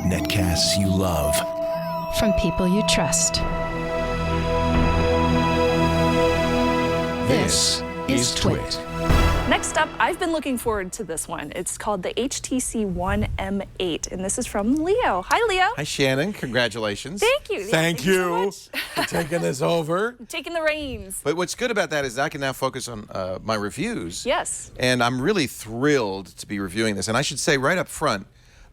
Netcasts you love. From people you trust. This is Twit. Next up, I've been looking forward to this one. It's called the HTC One M8, and this is from Leo. Hi, Leo. Hi, Shannon. Congratulations. Thank you. Thank you so for taking this over. I'm taking the reins. But what's good about that is I can now focus on my reviews. Yes. And I'm really thrilled to be reviewing this. And I should say right up front,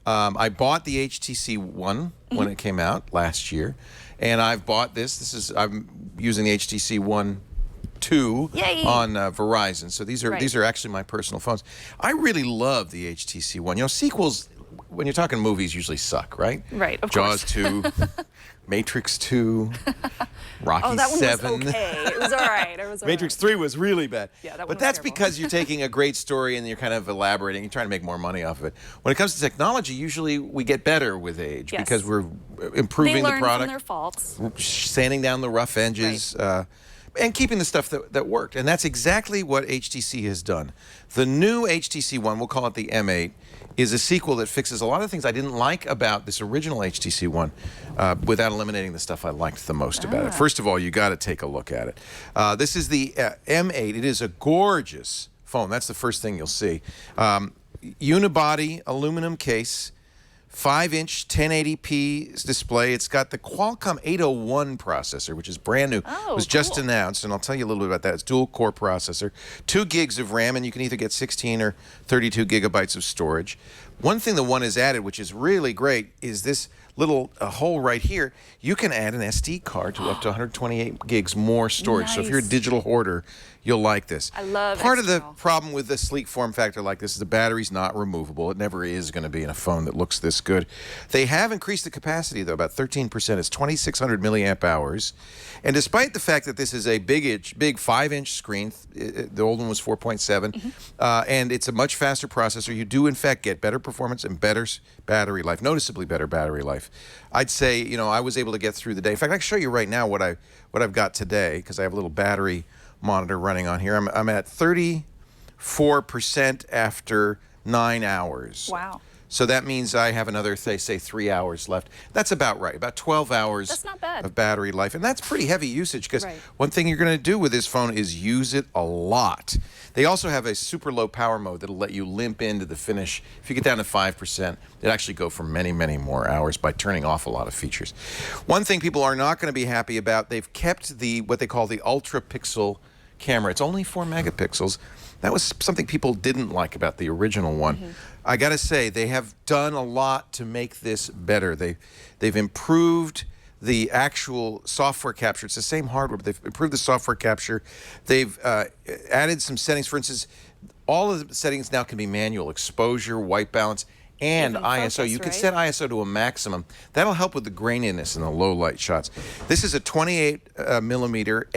I bought the HTC One when it came out last year. And I've bought this. I'm using the HTC One 2 on Verizon. So these are actually my personal phones. I really love the HTC One. You know, sequels, when you're talking movies, usually suck, right? Right, of Jaws course. 2, Matrix 2, Rocky 7. Oh, that one was okay. It was all right. It was all Matrix 3 was really bad. Yeah, that one but was that's terrible. because you're taking a great story and you're kind of elaborating. You're trying to make more money off of it. When it comes to technology, usually we get better with age because we're improving the They learn product, from their faults. sanding down the rough edges, and keeping the stuff that worked. And that's exactly what HTC has done. The new HTC One, we'll call it the M8, is a sequel that fixes a lot of things I didn't like about this original HTC One without eliminating the stuff I liked the most about it. First of all, you got to take a look at it. This is the M8. It is a gorgeous phone. That's the first thing you'll see. Unibody aluminum case. 5-inch 1080p display. It's got the Qualcomm 801 processor, which is brand new. Oh, it was just announced, and I'll tell you a little bit about that. It's dual-core processor, 2 gigs of RAM, and you can either get 16 or 32 gigabytes of storage. One thing the One has added, which is really great, is this little hole right here. You can add an SD card to up to 128 gigs more storage. So if you're a digital hoarder, you'll like this. I love Part of the external. problem with the sleek form factor like this is the battery's not removable. It never is going to be in a phone that looks this good. They have increased the capacity, though, about 13%. It's 2,600 milliamp hours. And despite the fact that this is a big 5-inch screen, the old one was 4.7, and it's a much faster processor, you do, in fact, get better performance and better battery life, noticeably better battery life. I'd say, you know, I was able to get through the day. In fact, I can show you right now what I've got today, because I have a little battery monitor running on here. I'm at 34% after 9 hours. Wow. So that means I have another, say 3 hours left. That's about right, about 12 hours That's not bad. of battery life. And that's pretty heavy usage, because one thing you're going to do with this phone is use it a lot. They also have a super low power mode that'll let you limp into the finish. If you get down to 5%, it actually go for many, many more hours by turning off a lot of features. One thing people are not going to be happy about, they've kept what they call the ultra pixel camera. It's only 4 megapixels. That was something people didn't like about the original one. I got to say, they have done a lot to make this better. They've improved the actual software capture. It's the same hardware, but they've improved the software capture. They've added some settings. For instance, all of the settings now can be manual: exposure, white balance, and ISO. Focus, You can set ISO to a maximum. That'll help with the graininess in the low light shots. This is a 28 millimeter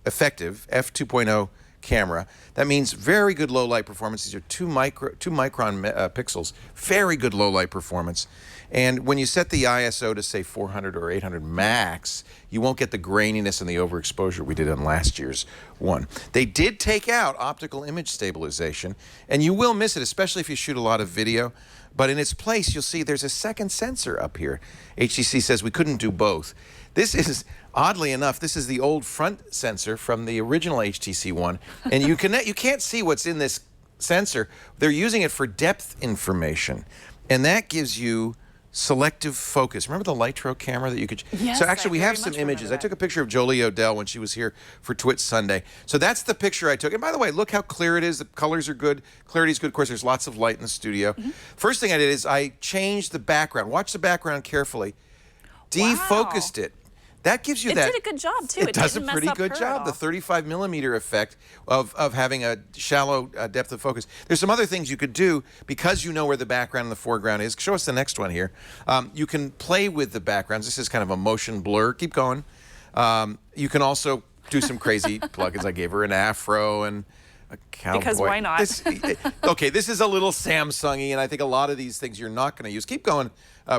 effective f2.0 camera. That means very good low light performance. These are 2 micron pixels. Very good low light performance. And when you set the ISO to say 400 or 800 max, you won't get the graininess and the overexposure we did on last year's one. They did take out optical image stabilization, and you will miss it, especially if you shoot a lot of video. But in its place, you'll see there's a second sensor up here. HTC says we couldn't do both. This is, oddly enough, this is the old front sensor from the original HTC One, and you can't see what's in this sensor. They're using it for depth information, and that gives you selective focus. Remember the Lytro camera that you could... Yes, so actually, I we have very some much images. remember I took a picture of Jolie Odell when she was here for Twit Sunday. So that's the picture I took. And by the way, look how clear it is. The colors are good. Clarity is good. Of course, there's lots of light in the studio. First thing I did is I changed the background. Watch the background carefully. Defocused it. That gives you It did a good job, too. It does a didn't mess pretty up good her at job. all. The 35 millimeter effect of having a shallow depth of focus. There's some other things you could do because you know where the background and the foreground is. Show us the next one here. You can play with the backgrounds. This is kind of a motion blur. Keep going. You can also do some crazy plugins. I gave her an afro and a cowboy. Because why not? Okay, this is a little Samsung-y, and I think a lot of these things you're not going to use. Keep going,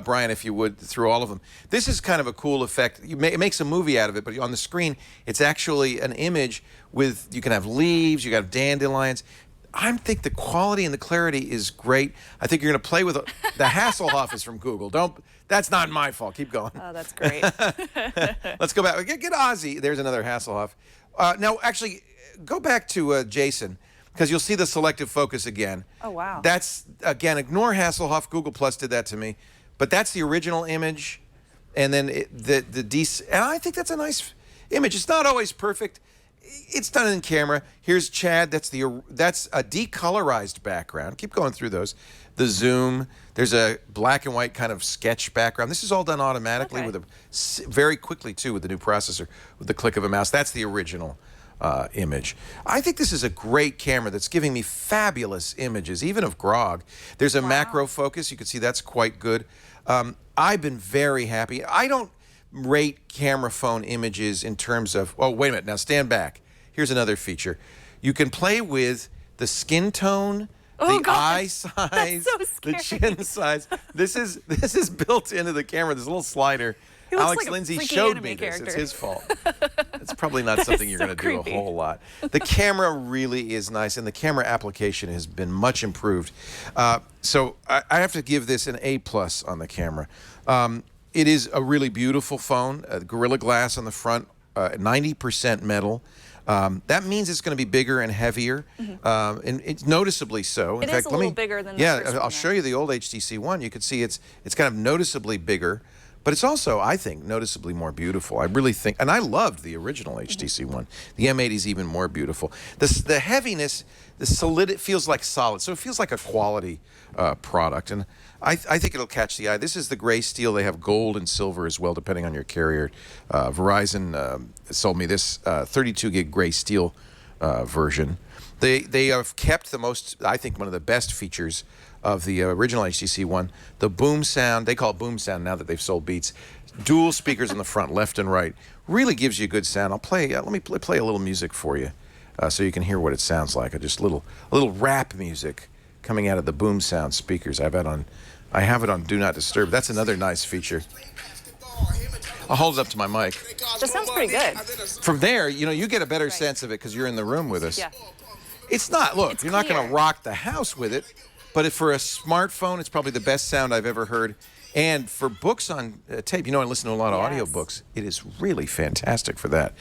Brian, if you would, through all of them. This is kind of a cool effect. It makes a movie out of it, but on the screen, it's actually an image with, you can have leaves, you can have dandelions. I think the quality and the clarity is great. I think you're going to play with the Hasselhoff is from Google. That's not my fault. Keep going. Oh, that's great. Let's go back. Get Ozzy. There's another Hasselhoff. Now, actually, go back to Jason, because you'll see the selective focus again. Oh, wow. That's, again, ignore Hasselhoff. Google Plus did that to me. But that's the original image. And then and I think that's a nice image. It's not always perfect. It's done in camera. Here's Chad. That's a decolorized background. Keep going through those. The zoom. There's a black and white kind of sketch background. This is all done automatically very quickly too with the new processor with the click of a mouse. That's the original image. I think this is a great camera that's giving me fabulous images, even of grog. There's a macro focus. You can see that's quite good. I've been very happy. I don't rate camera phone images in terms of, oh, wait a minute, now stand back. Here's another feature. You can play with the skin tone, the eye size, the chin size. This is built into the camera, this little slider. Alex Lindsay showed me this. It's his fault. It's probably not something you're going to do a whole lot. The camera really is nice, and the camera application has been much improved. So I have to give this an A+ on the camera. It is a really beautiful phone. Gorilla Glass on the front, 90% metal. That means it's going to be bigger and heavier, and it's noticeably so. In fact, is a little bigger than the first one. I'll show you the old HTC One. You can see it's kind of noticeably bigger. But it's also, I think, noticeably more beautiful. I really think, and I loved the original HTC One. The M8 is even more beautiful. The heaviness, the solid, it feels like solid. So it feels like a quality product. And I think it'll catch the eye. This is the gray steel. They have gold and silver as well, depending on your carrier. Verizon sold me this 32 gig gray steel version. They have kept the most, I think, one of the best features of the original HTC One, the boom sound. They call it boom sound now that they've sold Beats. Dual speakers in the front, left and right, really gives you good sound. I'll play. Let me play a little music for you, so you can hear what it sounds like. Just a little rap music coming out of the boom sound speakers. I have it on Do Not Disturb. That's another nice feature. I'll hold it up to my mic. That sounds pretty good. From there, you get a better sense of it because you're in the room with us. Yeah. It's not. Look, It's you're not going to clear. rock the house with it. But for a smartphone, it's probably the best sound I've ever heard. And for books on tape, I listen to a lot of audiobooks. It is really fantastic for that.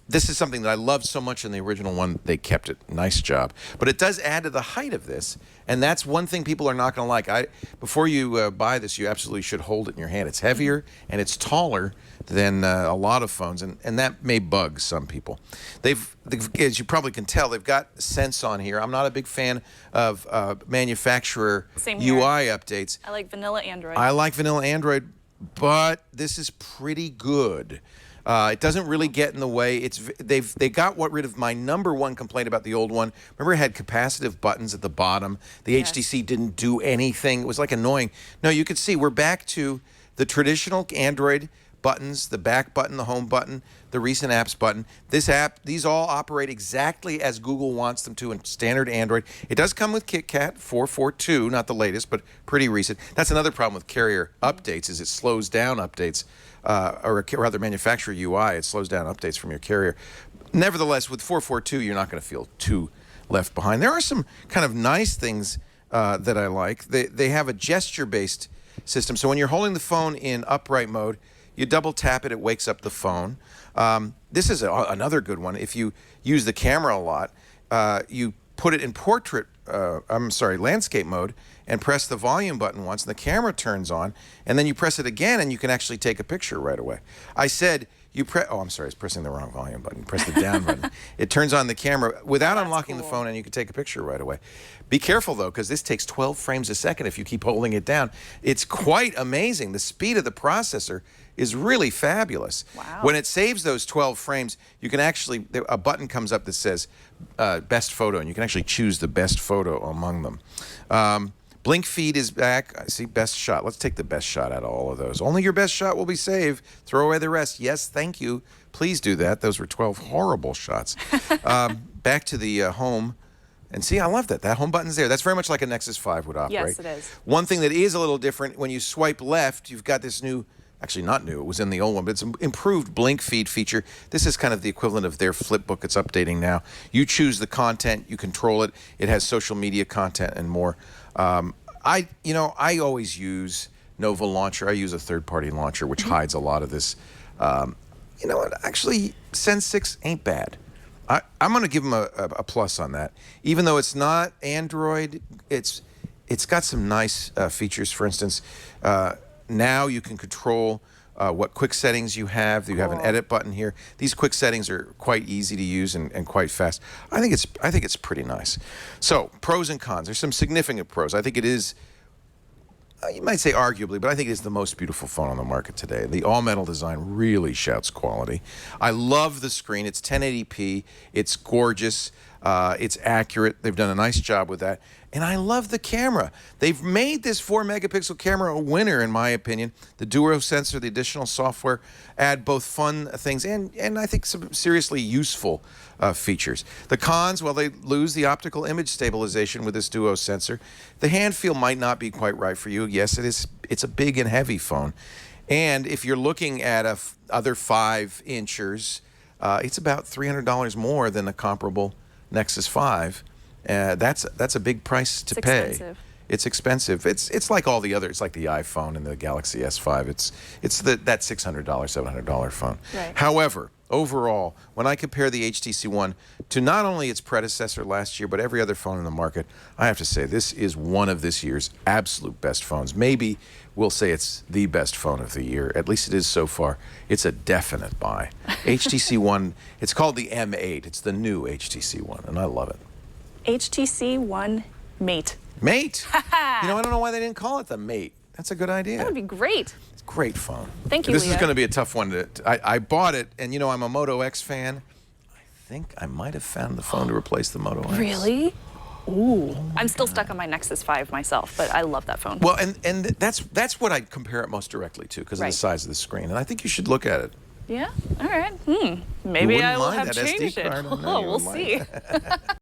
This is something that I loved so much in the original one. They kept it. Nice job. But it does add to the height of this. And that's one thing people are not going to like. Before you buy this, you absolutely should hold it in your hand. It's heavier and it's taller than a lot of phones. And that may bug some people. They've, as you probably can tell, they've got Sense on here. I'm not a big fan of manufacturer UI updates. I like vanilla Android. I like vanilla Android, but this is pretty good. It doesn't really get in the way. They got rid of my #1 complaint about the old one. Remember, it had capacitive buttons at the bottom. The HTC didn't do anything. It was like annoying. No, you could see we're back to the traditional Android buttons, the back button, the home button, the recent apps button. These all operate exactly as Google wants them to in standard Android. It does come with KitKat 4.4.2, not the latest, but pretty recent. That's another problem with carrier updates, is it slows down updates, or rather manufacturer UI, it slows down updates from your carrier. Nevertheless, with 4.4.2, you're not going to feel too left behind. There are some kind of nice things that I like. They have a gesture-based system. So when you're holding the phone in upright mode, you double tap it, it wakes up the phone. This is another good one. If you use the camera a lot, you put it in landscape mode and press the volume button once, and the camera turns on, and then you press it again, and you can actually take a picture right away. I said, oh, I'm sorry, I was pressing the wrong volume button. Press the down button. It turns on the camera without unlocking the phone, and you can take a picture right away. Be careful, though, because this takes 12 frames a second if you keep holding it down. It's quite amazing. The speed of the processor is really fabulous. Wow. When it saves those 12 frames, you can actually, a button comes up that says best photo, and you can actually choose the best photo among them. Blink feed is back. I see best shot. Let's take the best shot out of all of those. Only your best shot will be saved. Throw away the rest. Yes, thank you. Please do that. Those were 12 horrible shots. Back to the home. And see, I love that. That home button's there. That's very much like a Nexus 5 would operate. Yes, it is. One thing that is a little different, when you swipe left, you've got this new Actually, not new. It was in the old one, but it's an improved blink feed feature. This is kind of the equivalent of their flipbook. It's updating now. You choose the content, you control it. It has social media content and more. I always use Nova Launcher. I use a third-party launcher, which hides a lot of this. You know what? Actually, Sense 6 ain't bad. I'm going to give them a plus on that. Even though it's not Android, it's got some nice features. For instance, now you can control what quick settings you have. You have an edit button here. These quick settings are quite easy to use and quite fast. I think it's pretty nice. So pros and cons. There's some significant pros. I think it is. You might say arguably, but I think it is the most beautiful phone on the market today. The all-metal design really shouts quality. I love the screen. It's 1080p. It's gorgeous. It's accurate. They've done a nice job with that. And I love the camera. They've made this 4-megapixel camera a winner, in my opinion. The duo sensor, the additional software, add both fun things and I think some seriously useful features. The cons, well, they lose the optical image stabilization with this duo sensor. The hand feel might not be quite right for you. Yes, it is. It's a big and heavy phone. And if you're looking at other 5-inchers, it's about $300 more than a comparable Nexus 5. That's a big price to pay. Expensive. It's expensive. It's like all the other. It's like the iPhone and the Galaxy S5. It's that $600, $700 phone. Right. However, overall, when I compare the HTC One to not only its predecessor last year, but every other phone in the market, I have to say this is one of this year's absolute best phones. Maybe we'll say it's the best phone of the year. At least it is so far. It's a definite buy. HTC One. It's called the M8. It's the new HTC One, and I love it. HTC One Mate. Mate. I don't know why they didn't call it the Mate. That's a good idea. That would be great. It's a great phone. Thank you, This is Leah. going to be a tough one. I bought it, and I'm a Moto X fan. I think I might have found the phone to replace the Moto X. Really? Ooh. I'm still stuck on my Nexus 5 myself, but I love that phone. Well, and that's what I compare it most directly to because of the Right. size of the screen. And I think you should look at it. Yeah? All right. Maybe wouldn't I will mind have that SD changed it. card. I know you We'll wouldn't see. mind.